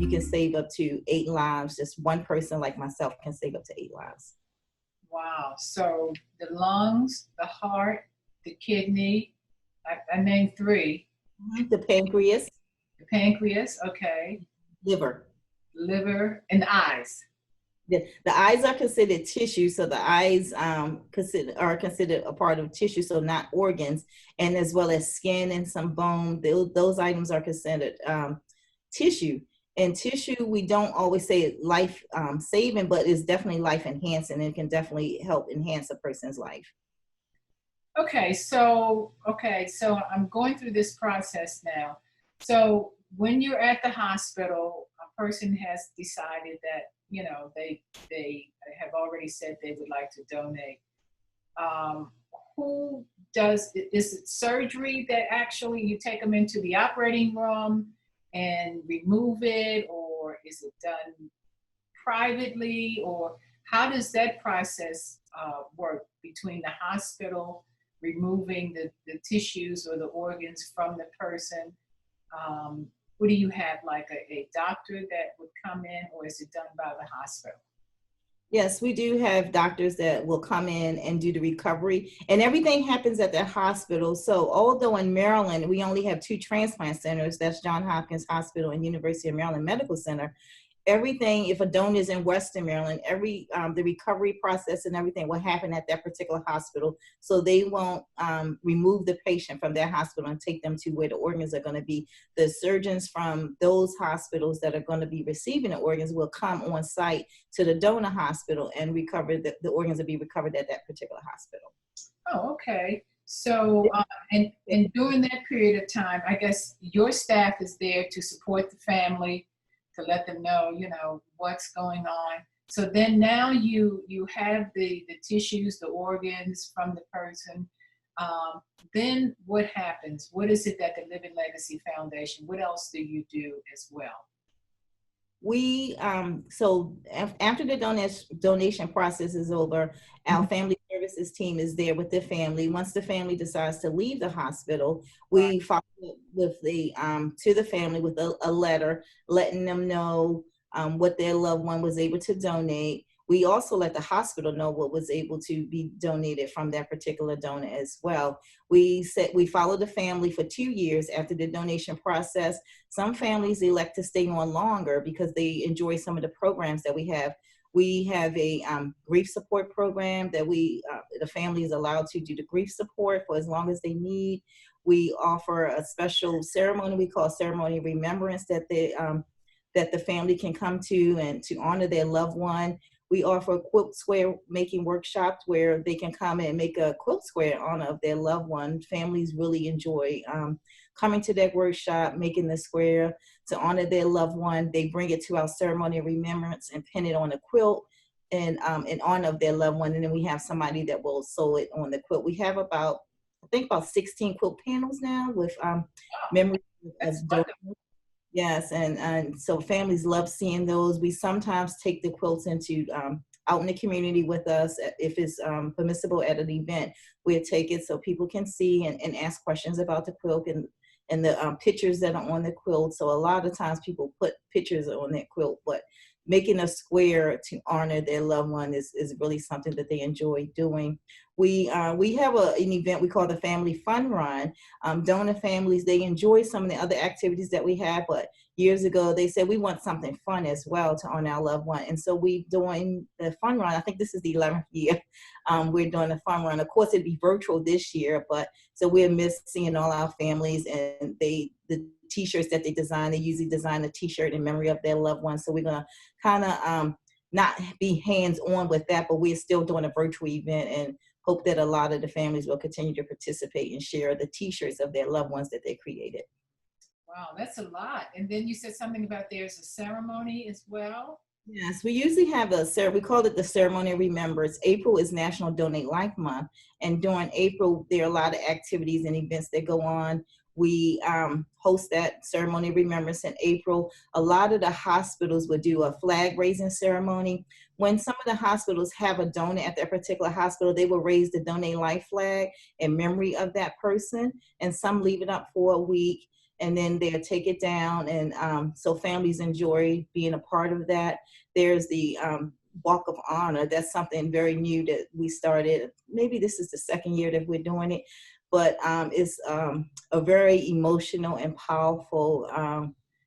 you can save up to 8 lives. Just one person like myself can save up to 8 lives. Wow. So the lungs, the heart, the kidney, I named three. The pancreas, The pancreas, okay. liver. Liver, and the eyes. The eyes are considered tissue, so the eyes are considered a part of tissue, so not organs, and as well as skin and some bone. Those items are considered tissue. And tissue, we don't always say life saving, but it's definitely life enhancing. It can definitely help enhance a person's life. Okay, so I'm going through this process now. So when you're at the hospital, a person has decided that, they have already said they would like to donate. Who does, is it surgery that actually you take them into the operating room and remove it, or is it done privately, or how does that process work between the hospital removing the tissues or the organs from the person? What do you have, like a doctor that would come in, or is it done by the hospital? Yes, we do have doctors that will come in and do the recovery, and everything happens at the hospital. So although in Maryland, we only have 2 transplant centers, that's Johns Hopkins Hospital and University of Maryland Medical Center, everything, if a donor is in Western Maryland, the recovery process and everything will happen at that particular hospital. So they won't remove the patient from their hospital and take them to where the organs are going to be. The surgeons from those hospitals that are going to be receiving the organs will come on site to the donor hospital and recover the organs will be recovered at that particular hospital. Oh, okay. So, and during that period of time, I guess your staff is there to support the family, to let them know, what's going on. So then now you have the tissues, the organs from the person. Then what happens? What is it that the Living Legacy Foundation, what else do you do as well? We so after the donation process is over, our family services team is there with the family. Once the family decides to leave the hospital, we follow up with the to the family with a letter letting them know what their loved one was able to donate. We also let the hospital know what was able to be donated from that particular donor as well. We follow the family for 2 years after the donation process. Some families elect to stay on longer because they enjoy some of the programs that we have. We have a grief support program that the family is allowed to do the grief support for as long as they need. We offer a special ceremony we call Ceremony of Remembrance that the family can come to and to honor their loved one. We offer quilt square making workshops where they can come and make a quilt square in honor of their loved one. Families really enjoy coming to that workshop, making the square to honor their loved one. They bring it to our ceremony of remembrance and pin it on a quilt in honor of their loved one. And then we have somebody that will sew it on the quilt. We have about 16 quilt panels now with memories of donors. Yes, and so families love seeing those. We sometimes take the quilts into out in the community with us if it's permissible at an event. We'll take it so people can see and ask questions about the quilt and the pictures that are on the quilt. So a lot of times people put pictures on that quilt, but making a square to honor their loved one is really something that they enjoy doing. We have an event we call the Family Fun Run. Donor families, they enjoy some of the other activities that we have, but years ago they said we want something fun as well to honor our loved one. And so we're doing the Fun Run. I think this is the 11th year we're doing the Fun Run. Of course, it'd be virtual this year, but so we'll miss seeing all our families, and the t-shirts that they design, they usually design a t-shirt in memory of their loved one. So we're going to kind of not be hands-on with that, but we're still doing a virtual event and hope that a lot of the families will continue to participate and share the t-shirts of their loved ones that they created. Wow, that's a lot. And then you said something about there's a ceremony as well? Yes, we usually have we call it the Ceremony of Remembrance. April is National Donate Life Month. And during April, there are a lot of activities and events that go on. We host that Ceremony of Remembrance in April. A lot of the hospitals would do a flag raising ceremony. When some of the hospitals have a donor at their particular hospital, they will raise the Donate Life flag in memory of that person. And some leave it up for a week. and then they'll take it down. And so families enjoy being a part of that. There's the Walk of Honor. That's something very new that we started. Maybe this is the second year that we're doing it, but it's a very emotional and powerful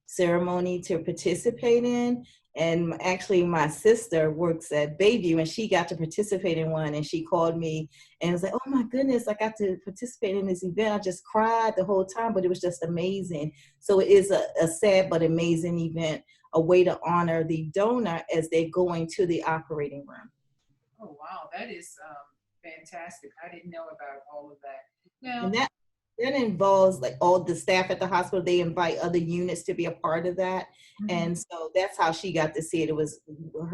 ceremony to participate in. And actually, my sister works at Bayview, and she got to participate in one. And she called me and was like, "Oh my goodness, I got to participate in this event. I just cried the whole time, but it was just amazing." So it is a sad but amazing event, a way to honor the donor as they're going to the operating room. Oh, wow. That is fantastic. I didn't know about all of that. And Now, that involves like all the staff at the hospital. They invite other units to be a part of that. mhm. And so that's how she got to see it. It was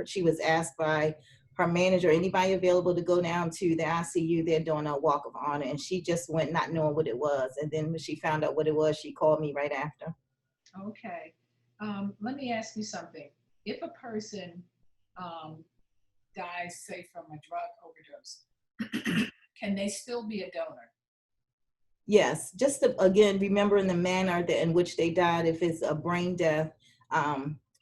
she was asked by her manager, anybody available to go down to the ICU, they're doing a walk of honor. And she just went not knowing what it was. And then when she found out what it was, she called me right after. Okay. Let me ask you something. If a person um, dies, say, from a drug overdose, can they still be a donor? Yes, just to, again, remembering the manner that in which they died, if it's a brain death,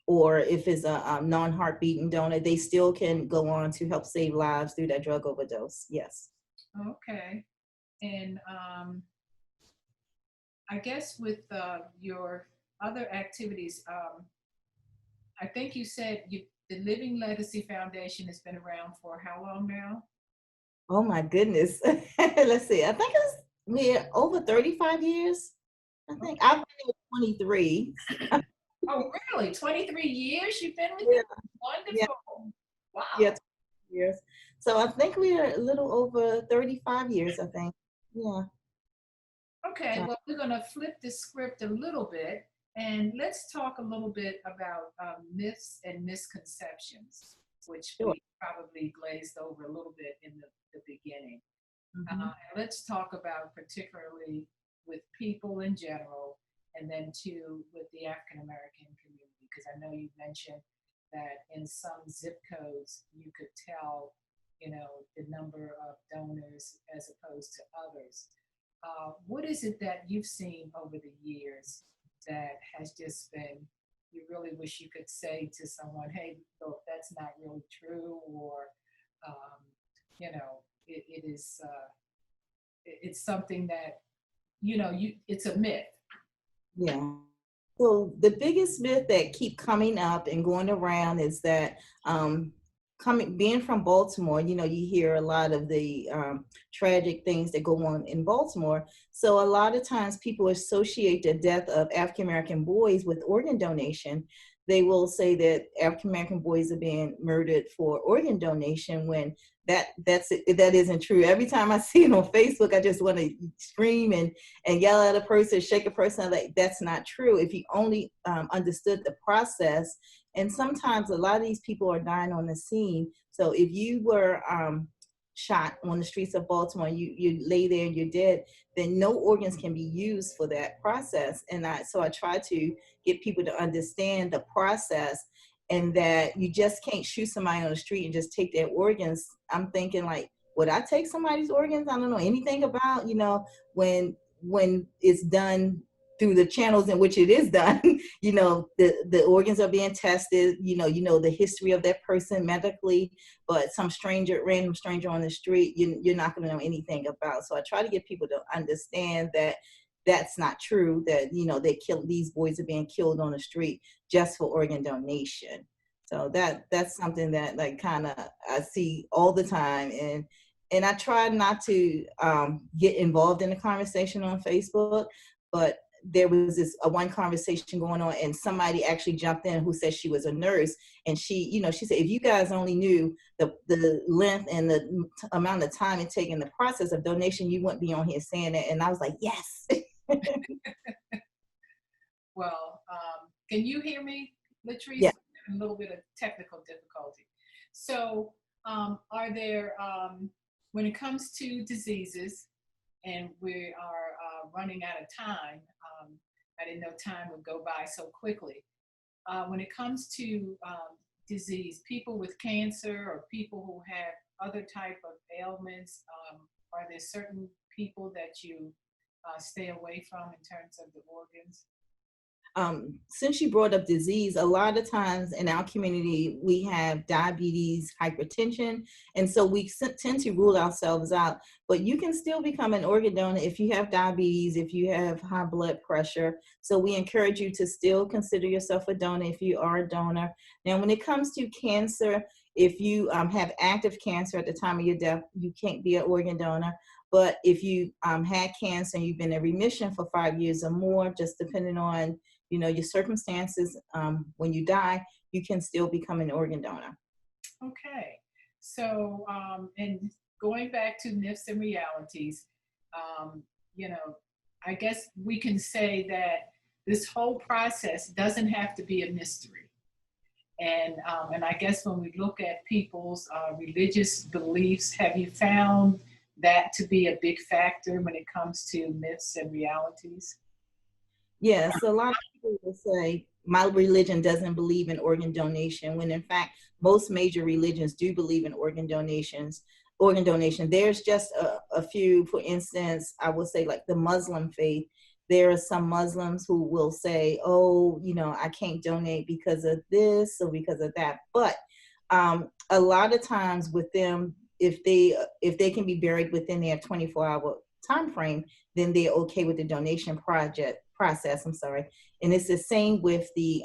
or if it's a non-heart beating donor, they still can go on to help save lives through that drug overdose. Yes. Okay. And I guess with your other activities, I think you said the Living Legacy Foundation has been around for how long now? Oh my goodness. Let's see. I think it's we're over 35 years. I think I've Okay. been here 23. Oh, really? 23 years you've been with Yeah, them? yeah, Wonderful. yeah, Wow. 20 years. So I think we are a little over 35 years, I think. Yeah. Okay, So, well, we're going to flip the script a little bit and let's talk a little bit about myths and misconceptions, which sure. we probably glazed over a little bit in the beginning. Mhm. And let's talk about particularly with people in general, and then too with the African American community, because I know you mentioned that in some zip codes you could tell, the number of donors as opposed to others. What is it that you've seen over the years that has just been, you really wish you could say to someone, hey, look, that's not really true, or, um, it is, it's something that, it's a myth. Yeah. So the biggest myth that keep coming up and going around is that coming being from Baltimore, you hear a lot of the tragic things that go on in Baltimore. So a lot of times people associate the death of African American boys with organ donation. They will say that African American boys are being murdered for organ donation when that isn't true. Every time I see it on Facebook, I just want to scream and yell at a person, shake a person. Like, that's not true. If you only understood the process, and sometimes a lot of these people are dying on the scene. So if you were shot on the streets of Baltimore, you lay there and you're dead, then no organs can be used for that process. And so I try to get people to understand the process, and that you just can't shoot somebody on the street and just take their organs. I'm thinking like, would I take somebody's organs? I don't know anything about, when it's done through the channels in which it is done. The organs are being tested, the history of that person medically, but some random stranger on the street, you're not going to know anything about. So I try to get people to understand that that's not true, that these boys are being killed on the street just for organ donation. So that's something that like kind of I see all the time. And I try not to get involved in the conversation on Facebook, but there was this one conversation going on, and somebody actually jumped in who said she was a nurse, and she said, if you guys only knew the length and the amount of time it takes in the process of donation, you wouldn't be on here saying that. And I was like, yes. Well, can you hear me, Yeah. Latrice? A little bit of technical difficulty. So, are there, when it comes to diseases, and we are running out of time, I didn't know time would go by so quickly. When it comes to disease, people with cancer or people who have other type of ailments, are there certain people that you stay away from in terms of the organs? Since you brought up disease, a lot of times in our community, we have diabetes, hypertension, and so we tend to rule ourselves out. But you can still become an organ donor if you have diabetes, if you have high blood pressure. So we encourage you to still consider yourself a donor if you are a donor. Now, when it comes to cancer, if you have active cancer at the time of your death, you can't be an organ donor. But if you had cancer and you've been in remission for 5 years or more, just depending on your circumstances, when you die, you can still become an organ donor. Okay. So, and going back to myths and realities, you know, I guess we can say that this whole process doesn't have to be a mystery. And I guess when we look at people's religious beliefs, have you found that to be a big factor when it comes to myths and realities? Yes, a lot of people will say my religion doesn't believe in organ donation, when in fact most major religions do believe in organ donation. There's just a few, for instance, I would say like the Muslim faith. There are some Muslims who will say, oh, I can't donate because of this or because of that. But a lot of times with them, if they can be buried within their 24-hour time frame, then they're okay with the donation process. I'm sorry. And it's the same with the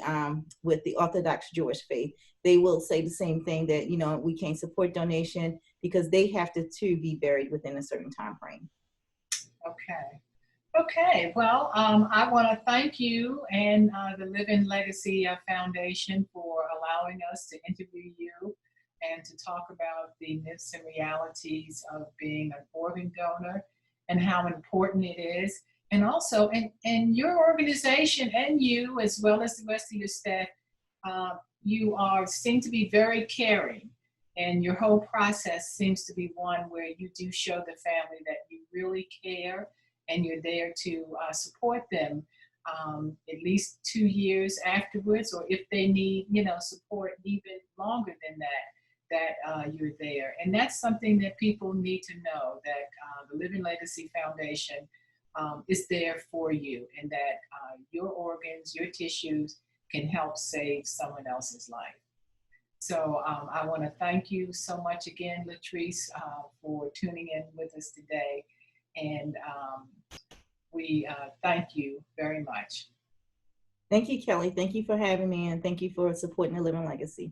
Orthodox Jewish faith. They will say the same thing, that we can't support donation because they have to too be buried within a certain time frame. Okay. Okay. Well, I want to thank you and the Living Legacy Foundation for allowing us to interview you and to talk about the myths and realities of being an organ donor and how important it is. And also, and your organization and you, as well as the rest of your staff, you seem to be very caring. And your whole process seems to be one where you do show the family that you really care and you're there to support them at least 2 years afterwards, or if they need, support even longer than that you're there. And that's something that people need to know, that the Living Legacy Foundation is there for you, and that your organs, your tissues can help save someone else's life. So I want to thank you so much again, Latrice, for tuning in with us today. And we thank you very much. Thank you, Kelly. Thank you for having me, and thank you for supporting the Living Legacy.